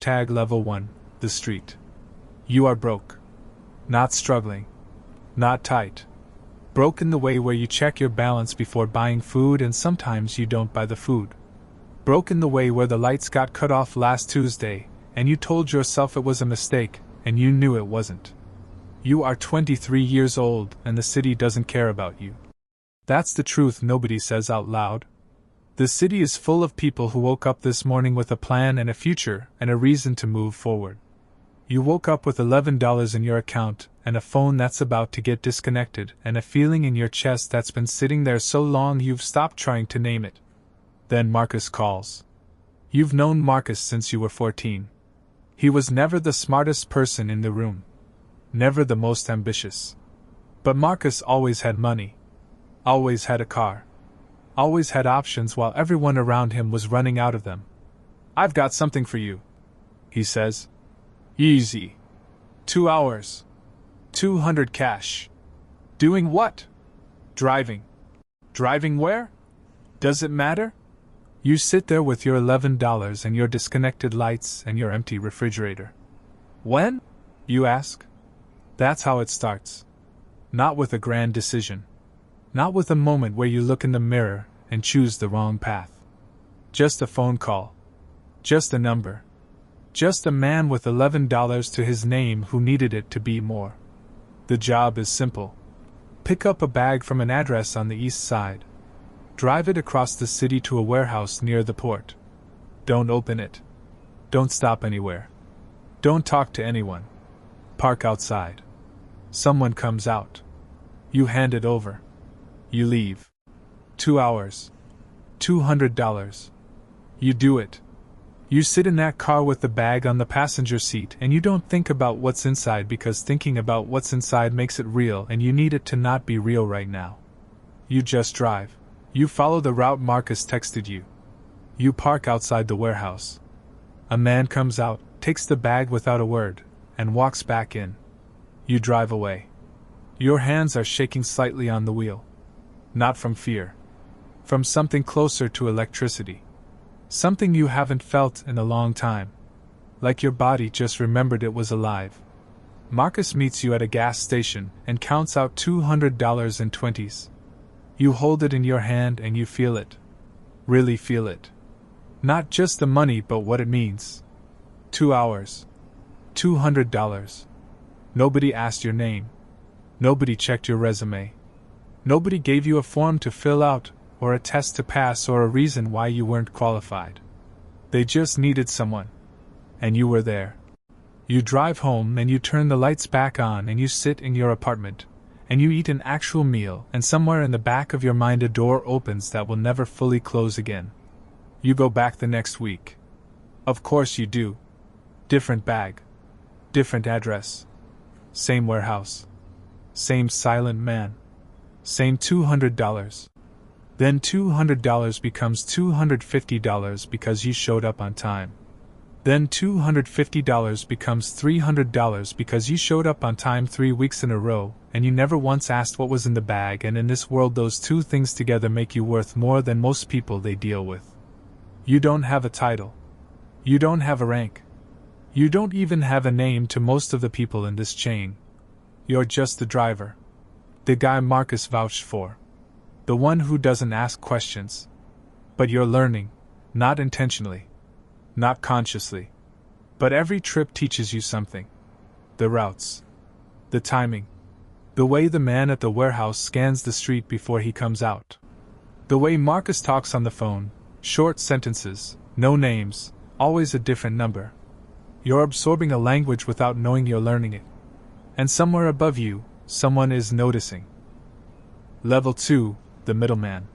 Tag Level 1, the street. You are broke. Not struggling. Not tight. Broke in the way where you check your balance before buying food and sometimes you don't buy the food. Broke in the way where the lights got cut off last Tuesday and you told yourself it was a mistake and you knew it wasn't. You are 23 years old and the city doesn't care about you. That's the truth nobody says out loud. The city is full of people who woke up this morning with a plan and a future and a reason to move forward. You woke up with $11 in your account and a phone that's about to get disconnected and a feeling in your chest that's been sitting there so long you've stopped trying to name it. Then Marcus calls. You've known Marcus since you were 14. He was never the smartest person in the room. Never the most ambitious. But Marcus always had money. Always had a car. Always had options while everyone around him was running out of them. I've got something for you, he says. Easy. 2 hours. 200 cash. Doing what? Driving. Driving where? Does it matter? You sit there with your $11 and your disconnected lights and your empty refrigerator. When? You ask. That's how it starts. Not with a grand decision. Not with a moment where you look in the mirror and choose the wrong path. Just a phone call. Just a number. Just a man with $11 to his name who needed it to be more. The job is simple. Pick up a bag from an address on the east side. Drive it across the city to a warehouse near the port. Don't open it. Don't stop anywhere. Don't talk to anyone. Park outside. Someone comes out. You hand it over. You leave. 2 hours. $200. You do it. You sit in that car with the bag on the passenger seat and you don't think about what's inside because thinking about what's inside makes it real and you need it to not be real right now. You just drive. You follow the route Marcus texted you. You park outside the warehouse. A man comes out, takes the bag without a word, and walks back in. You drive away. Your hands are shaking slightly on the wheel. Not from fear. From something closer to electricity. Something you haven't felt in a long time. Like your body just remembered it was alive. Marcus meets you at a gas station and counts out $200 in 20s. You hold it in your hand and you feel it. Really feel it. Not just the money but what it means. 2 hours. $200. Nobody asked your name. Nobody checked your resume. Nobody gave you a form to fill out, or a test to pass, or a reason why you weren't qualified. They just needed someone. And you were there. You drive home and you turn the lights back on and you sit in your apartment, and you eat an actual meal, and somewhere in the back of your mind a door opens that will never fully close again. You go back the next week. Of course you do. Different bag. Different address. Same warehouse. Same silent man. Same $200. Then $200 becomes $250 because you showed up on time. Then $250 becomes $300 because you showed up on time 3 weeks in a row, and you never once asked what was in the bag, and in this world those two things together make you worth more than most people they deal with. You don't have a title. You don't have a rank. You don't even have a name to most of the people in this chain. You're just the driver. The guy Marcus vouched for. The one who doesn't ask questions. But you're learning, not intentionally. Not consciously. But every trip teaches you something. The routes. The timing. The way the man at the warehouse scans the street before he comes out. The way Marcus talks on the phone, short sentences, no names, always a different number. You're absorbing a language without knowing you're learning it. And somewhere above you, someone is noticing. Level 2, the middleman.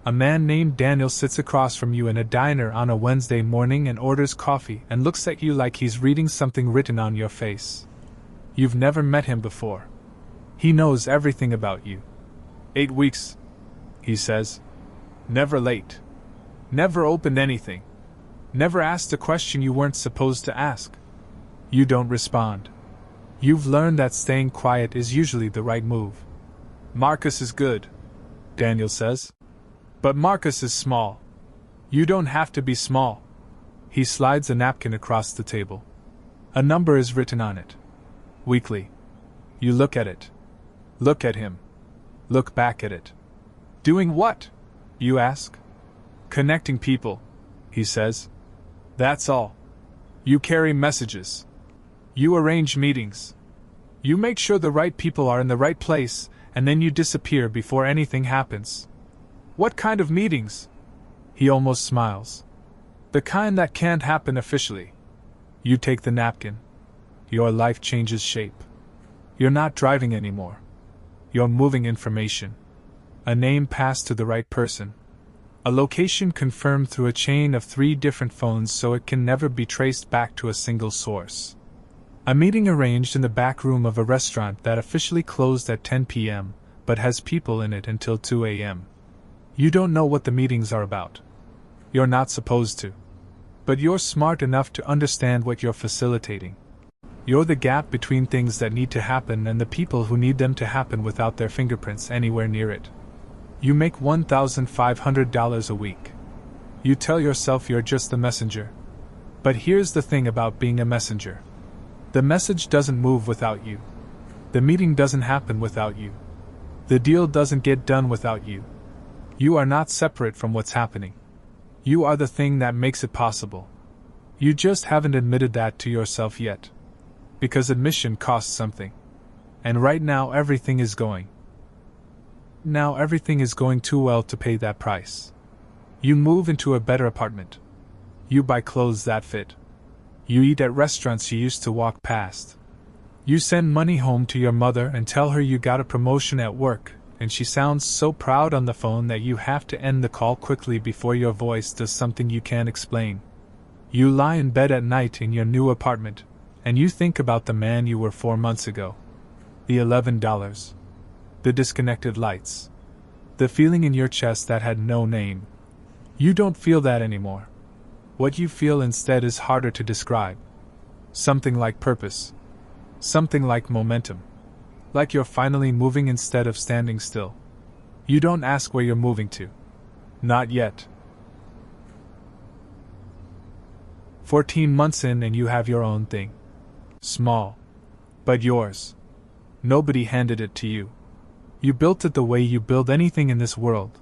A man named Daniel sits across from you in a diner on a Wednesday morning and orders coffee and looks at you like he's reading something written on your face. You've never met him before. He knows everything about you. 8 weeks, he says. Never late. Never opened anything. Never asked a question you weren't supposed to ask. You don't respond. You've learned that staying quiet is usually the right move. Marcus is good, Daniel says. But Marcus is small. You don't have to be small. He slides a napkin across the table. A number is written on it. Weekly. You look at it. Look at him. Look back at it. Doing what? You ask. Connecting people, he says. That's all. You carry messages. You arrange meetings. You make sure the right people are in the right place, and then you disappear before anything happens. What kind of meetings? He almost smiles. The kind that can't happen officially. You take the napkin. Your life changes shape. You're not driving anymore. You're moving information. A name passed to the right person. A location confirmed through a chain of 3 different phones so it can never be traced back to a single source. A meeting arranged in the back room of a restaurant that officially closed at 10 p.m., but has people in it until 2 a.m. You don't know what the meetings are about. You're not supposed to. But you're smart enough to understand what you're facilitating. You're the gap between things that need to happen and the people who need them to happen without their fingerprints anywhere near it. You make $1,500 a week. You tell yourself you're just the messenger. But here's the thing about being a messenger. The message doesn't move without you. The meeting doesn't happen without you. The deal doesn't get done without you. You are not separate from what's happening. You are the thing that makes it possible. You just haven't admitted that to yourself yet. Because admission costs something. And right now everything is going too well to pay that price. You move into a better apartment. You buy clothes that fit. You eat at restaurants you used to walk past. You send money home to your mother and tell her you got a promotion at work, and she sounds so proud on the phone that you have to end the call quickly before your voice does something you can't explain. You lie in bed at night in your new apartment, and you think about the man you were 4 months ago. The $11. The disconnected lights. The feeling in your chest that had no name. You don't feel that anymore. What you feel instead is harder to describe. Something like purpose. Something like momentum. Like you're finally moving instead of standing still. You don't ask where you're moving to. Not yet. 14 months in and you have your own thing. Small. But yours. Nobody handed it to you. You built it the way you build anything in this world.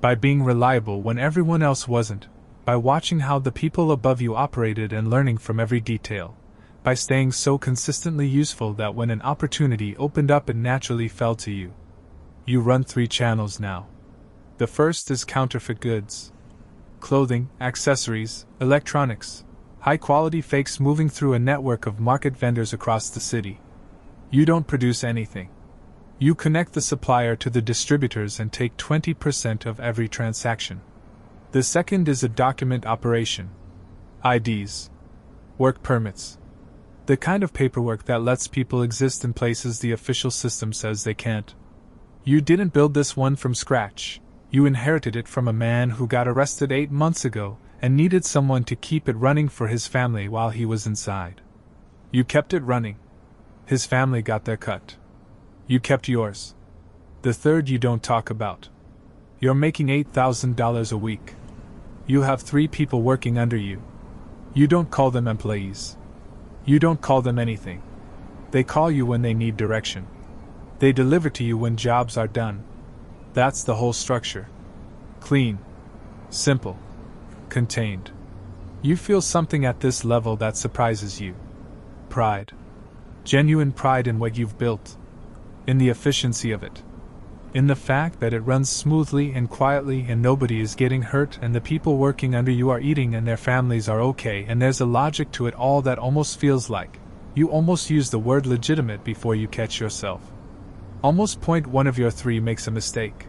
By being reliable when everyone else wasn't. By watching how the people above you operated and learning from every detail. By staying so consistently useful that when an opportunity opened up it naturally fell to you. You run 3 channels now. The first is counterfeit goods. Clothing, accessories, electronics. High-quality fakes moving through a network of market vendors across the city. You don't produce anything. You connect the supplier to the distributors and take 20% of every transaction. The second is a document operation. IDs. Work permits. The kind of paperwork that lets people exist in places the official system says they can't. You didn't build this one from scratch. You inherited it from a man who got arrested 8 months ago and needed someone to keep it running for his family while he was inside. You kept it running. His family got their cut. You kept yours. The third you don't talk about. You're making $8,000 a week. You have 3 people working under you. You don't call them employees. You don't call them anything. They call you when they need direction. They deliver to you when jobs are done. That's the whole structure. Clean. Simple. Contained. You feel something at this level that surprises you. Pride. Genuine pride in what you've built. In the efficiency of it. In the fact that it runs smoothly and quietly and nobody is getting hurt and the people working under you are eating and their families are okay, and there's a logic to it all that almost feels like you almost use the word legitimate before you catch yourself. Almost point one of your 3 makes a mistake.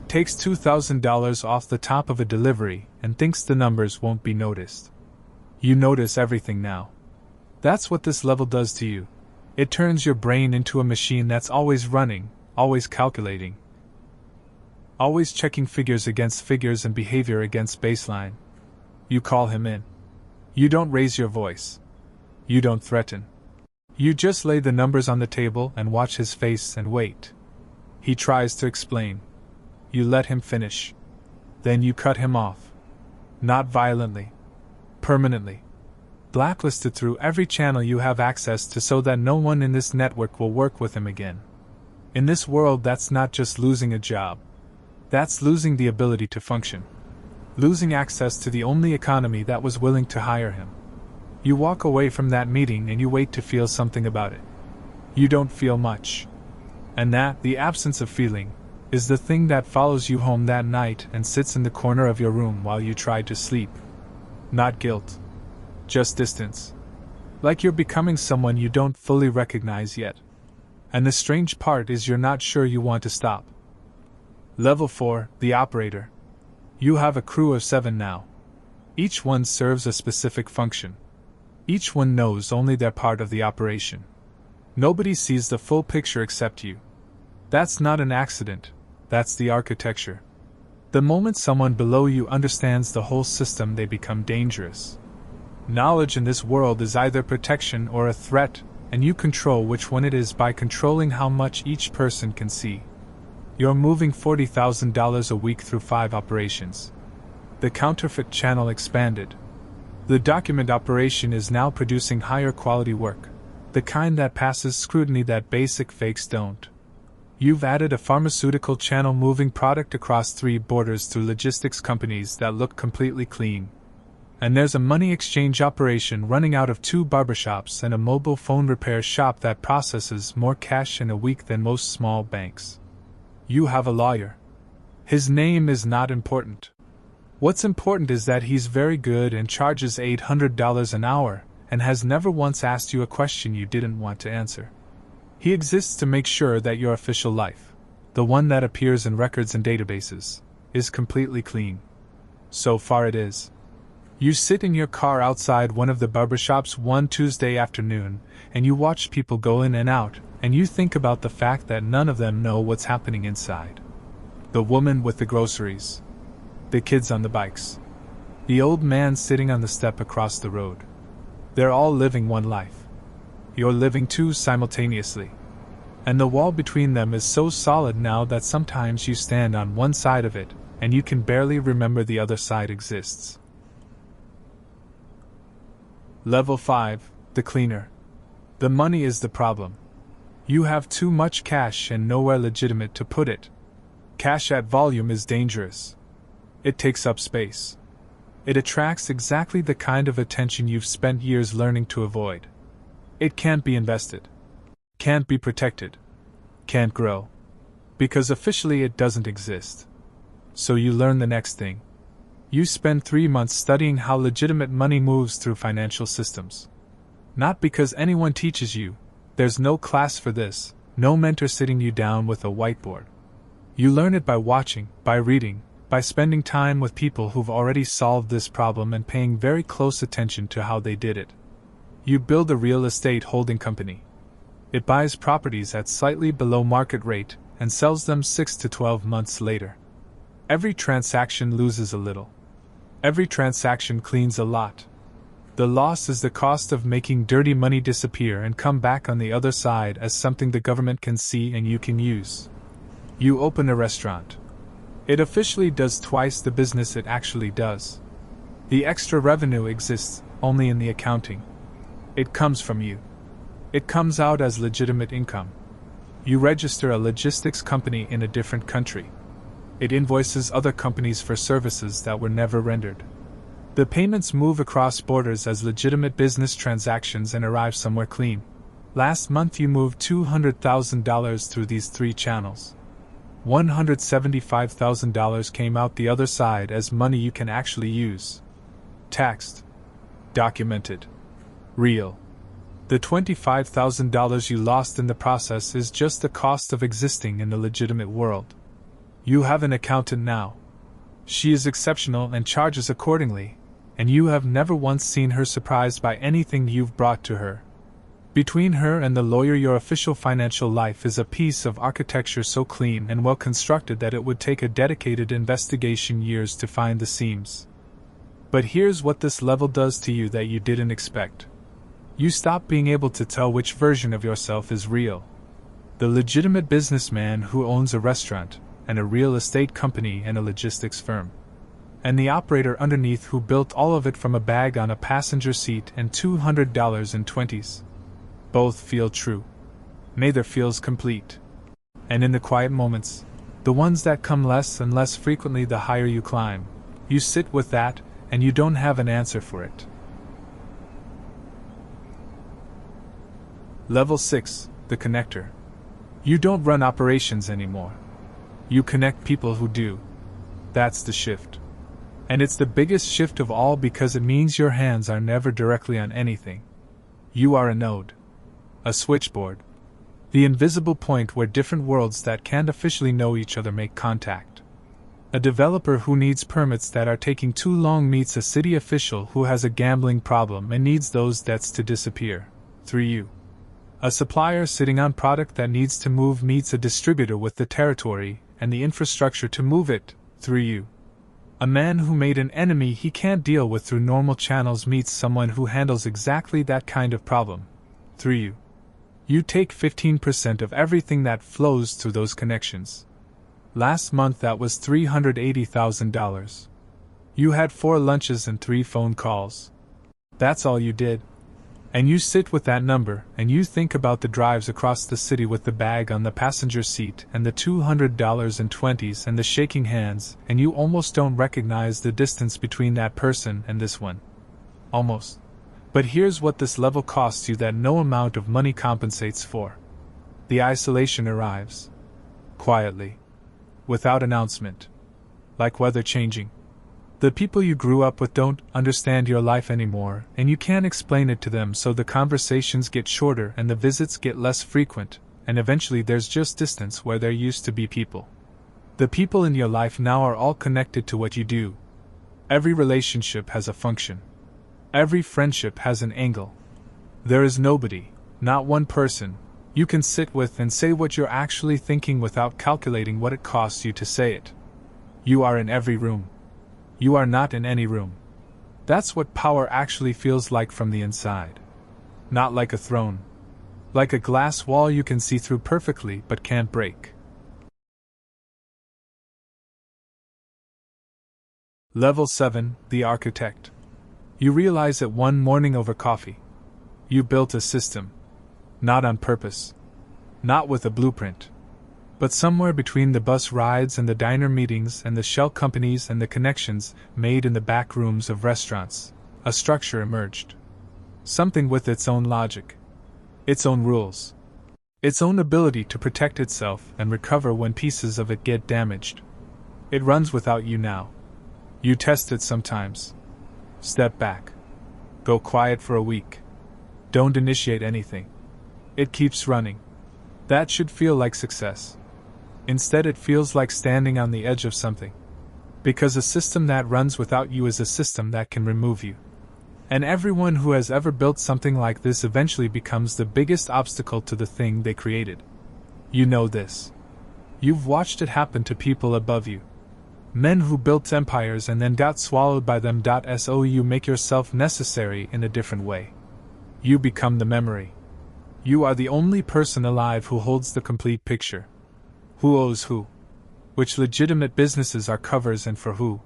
Takes $2,000 off the top of a delivery and thinks the numbers won't be noticed. You notice everything now. That's what this level does to you. It turns your brain into a machine that's always running, always calculating. Always checking figures against figures and behavior against baseline. You call him in. You don't raise your voice. You don't threaten. You just lay the numbers on the table and watch his face and wait. He tries to explain. You let him finish. Then you cut him off. Not violently. Permanently. Blacklisted through every channel you have access to so that no one in this network will work with him again. In this world, that's not just losing a job. That's losing the ability to function. Losing access to the only economy that was willing to hire him. You walk away from that meeting and you wait to feel something about it. You don't feel much. And that, the absence of feeling, is the thing that follows you home that night and sits in the corner of your room while you try to sleep. Not guilt. Just distance. Like you're becoming someone you don't fully recognize yet. And the strange part is you're not sure you want to stop. Level 4, the operator. You have a crew of 7 now. Each one serves a specific function. Each one knows only their part of the operation. Nobody sees the full picture except you. That's not an accident, that's the architecture. The moment someone below you understands the whole system, they become dangerous. Knowledge in this world is either protection or a threat, and you control which one it is by controlling how much each person can see. You're moving $40,000 a week through 5 operations. The counterfeit channel expanded. The document operation is now producing higher quality work, the kind that passes scrutiny that basic fakes don't. You've added a pharmaceutical channel moving product across 3 borders through logistics companies that look completely clean. And there's a money exchange operation running out of 2 barbershops and a mobile phone repair shop that processes more cash in a week than most small banks. You have a lawyer. His name is not important. What's important is that he's very good and charges $800 an hour, and has never once asked you a question you didn't want to answer. He exists to make sure that your official life, the one that appears in records and databases, is completely clean. So far it is. You sit in your car outside one of the barbershops one Tuesday afternoon, and you watch people go in and out, and you think about the fact that none of them know what's happening inside. The woman with the groceries. The kids on the bikes. The old man sitting on the step across the road. They're all living one life. You're living 2 simultaneously. And the wall between them is so solid now that sometimes you stand on one side of it, and you can barely remember the other side exists. Level 5, the cleaner. The money is the problem. You have too much cash and nowhere legitimate to put it. Cash at volume is dangerous. It takes up space. It attracts exactly the kind of attention you've spent years learning to avoid. It can't be invested. Can't be protected. Can't grow. Because officially it doesn't exist. So you learn the next thing. You spend 3 months studying how legitimate money moves through financial systems. Not because anyone teaches you. There's no class for this, no mentor sitting you down with a whiteboard. You learn it by watching, by reading, by spending time with people who've already solved this problem and paying very close attention to how they did it. You build a real estate holding company. It buys properties at slightly below market rate and sells them 6 to 12 months later. Every transaction loses a little. Every transaction cleans a lot. The loss is the cost of making dirty money disappear and come back on the other side as something the government can see and you can use. You open a restaurant. It officially does twice the business it actually does. The extra revenue exists only in the accounting. It comes from you. It comes out as legitimate income. You register a logistics company in a different country. It invoices other companies for services that were never rendered. The payments move across borders as legitimate business transactions and arrive somewhere clean. Last month you moved $200,000 through these 3 channels. $175,000 came out the other side as money you can actually use. Taxed. Documented. Real. The $25,000 you lost in the process is just the cost of existing in the legitimate world. You have an accountant now. She is exceptional and charges accordingly, and you have never once seen her surprised by anything you've brought to her. Between her and the lawyer, your official financial life is a piece of architecture so clean and well constructed that it would take a dedicated investigation years to find the seams. But here's what this level does to you that you didn't expect. You stop being able to tell which version of yourself is real. The legitimate businessman who owns a restaurant, and a real estate company and a logistics firm. and the operator underneath who built all of it from a bag on a passenger seat and $200 in 20s. Both feel true. Neither feels complete. And in the quiet moments, the ones that come less and less frequently the higher you climb, you sit with that, and you don't have an answer for it. Level 6, the connector. You don't run operations anymore. You connect people who do. That's the shift. And it's the biggest shift of all because it means your hands are never directly on anything. You are a node. A switchboard. The invisible point where different worlds that can't officially know each other make contact. A developer who needs permits that are taking too long meets a city official who has a gambling problem and needs those debts to disappear. Through you. A supplier sitting on product that needs to move meets a distributor with the territory and the infrastructure to move it. Through you. A man who made an enemy he can't deal with through normal channels meets someone who handles exactly that kind of problem. Through you. You take 15% of everything that flows through those connections. Last month that was $380,000. You had 4 lunches and 3 phone calls. That's all you did. And you sit with that number, and you think about the drives across the city with the bag on the passenger seat, and the $200 in 20s, and the shaking hands, and you almost don't recognize the distance between that person and this one. Almost. But here's what this level costs you that no amount of money compensates for. The isolation arrives. Quietly. Without announcement. Like weather changing. The people you grew up with don't understand your life anymore, and you can't explain it to them, so the conversations get shorter and the visits get less frequent, and eventually there's just distance where there used to be people. The people in your life now are all connected to what you do. Every relationship has a function. Every friendship has an angle. There is nobody, not one person, you can sit with and say what you're actually thinking without calculating what it costs you to say it. You are in every room. You are not in any room. That's what power actually feels like from the inside. Not like a throne. Like a glass wall you can see through perfectly but can't break. Level 7, the architect. You realize it one morning over coffee. You built a system. Not on purpose. Not with a blueprint. But somewhere between the bus rides and the diner meetings and the shell companies and the connections made in the back rooms of restaurants, a structure emerged. Something with its own logic. Its own rules. Its own ability to protect itself and recover when pieces of it get damaged. It runs without you now. You test it sometimes. Step back. Go quiet for a week. Don't initiate anything. It keeps running. That should feel like success. Instead, it feels like standing on the edge of something. Because a system that runs without you is a system that can remove you. And everyone who has ever built something like this eventually becomes the biggest obstacle to the thing they created. You know this. You've watched it happen to people above you. Men who built empires and then got swallowed by them. So you make yourself necessary in a different way. You become the memory. You are the only person alive who holds the complete picture. Who owes who? Which legitimate businesses are covers and for who?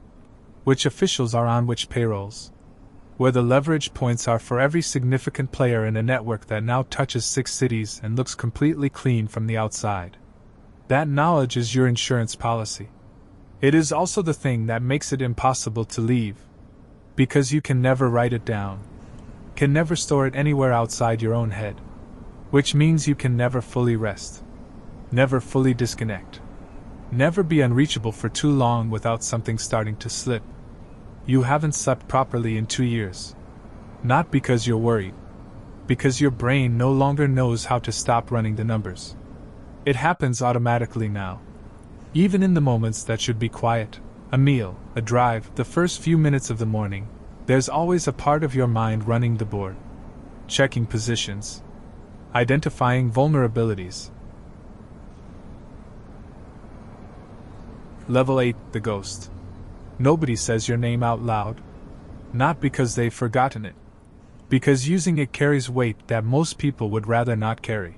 Which officials are on which payrolls? Where the leverage points are for every significant player in a network that now touches 6 cities and looks completely clean from the outside. That knowledge is your insurance policy. It is also the thing that makes it impossible to leave. Because you can never write it down. Can never store it anywhere outside your own head. Which means you can never fully rest. Never fully disconnect. Never be unreachable for too long without something starting to slip. You haven't slept properly in 2 years. Not because you're worried. Because your brain no longer knows how to stop running the numbers. It happens automatically now. Even in the moments that should be quiet, a meal, a drive, the first few minutes of the morning, there's always a part of your mind running the board. Checking positions. Identifying vulnerabilities. Level 8, the ghost. Nobody says your name out loud. Not because they've forgotten it. Because using it carries weight that most people would rather not carry.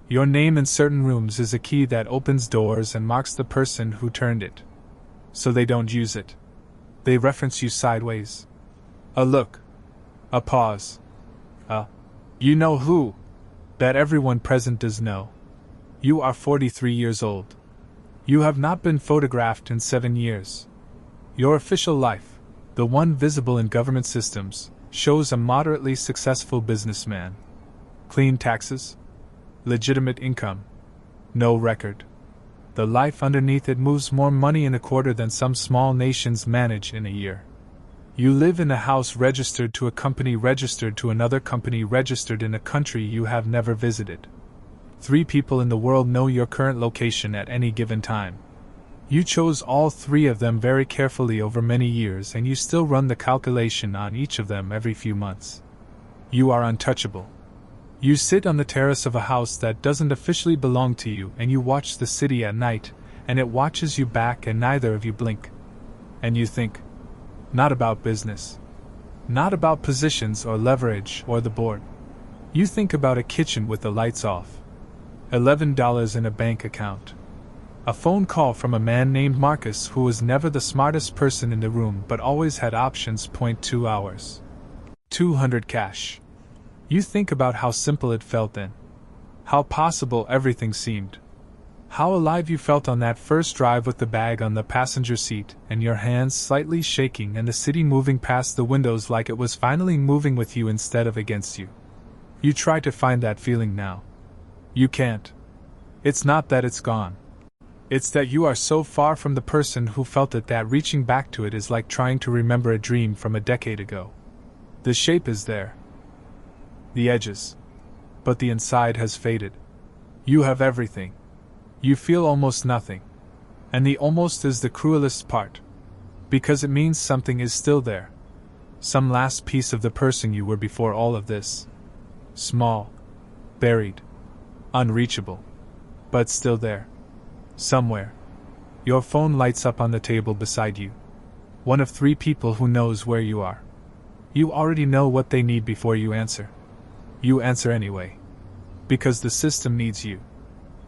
Your name in certain rooms is a key that opens doors and marks the person who turned it. So they don't use it. They reference you sideways. A look. A pause. You know who? That everyone present does know. You are 43 years old. You have not been photographed in 7 years. Your official life, the one visible in government systems, shows a moderately successful businessman. Clean taxes? Legitimate income? No record. The life underneath it moves more money in a quarter than some small nations manage in a year. You live in a house registered to a company registered to another company registered in a country you have never visited. 3 people in the world know your current location at any given time. You chose all 3 of them very carefully over many years, and you still run the calculation on each of them every few months. You are untouchable. You sit on the terrace of a house that doesn't officially belong to you, and you watch the city at night, and it watches you back, and neither of you blink. And you think. Not about business. Not about positions or leverage or the board. You think about a kitchen with the lights off. $11 in a bank account. A phone call from a man named Marcus who was never the smartest person in the room but always had options. 2 hours. 200 cash. You think about how simple it felt then. How possible everything seemed. How alive you felt on that first drive with the bag on the passenger seat and your hands slightly shaking and the city moving past the windows like it was finally moving with you instead of against you. You try to find that feeling now. You can't. It's not that it's gone. It's that you are so far from the person who felt it that reaching back to it is like trying to remember a dream from a decade ago. The shape is there. The edges. But the inside has faded. You have everything. You feel almost nothing. And the almost is the cruelest part. Because it means something is still there. Some last piece of the person you were before all of this. Small. Buried. Unreachable. But still there. Somewhere. Your phone lights up on the table beside you. One of 3 people who knows where you are. You already know what they need before you answer. You answer anyway. Because the system needs you.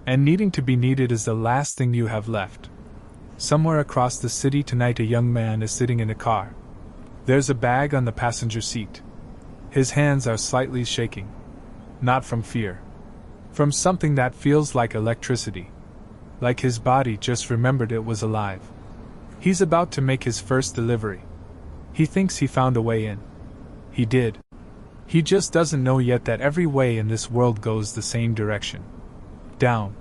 And needing to be needed is the last thing you have left. Somewhere across the city tonight a young man is sitting in a car. There's a bag on the passenger seat. His hands are slightly shaking. Not from fear. From something that feels like electricity. Like his body just remembered it was alive. He's about to make his first delivery. He thinks he found a way in. He did. He just doesn't know yet that every way in this world goes the same direction. Down.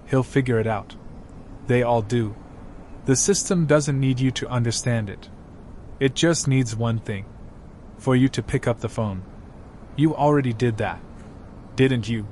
He'll figure it out. They all do. The system doesn't need you to understand it. It just needs one thing. For you to pick up the phone. You already did that. Didn't you?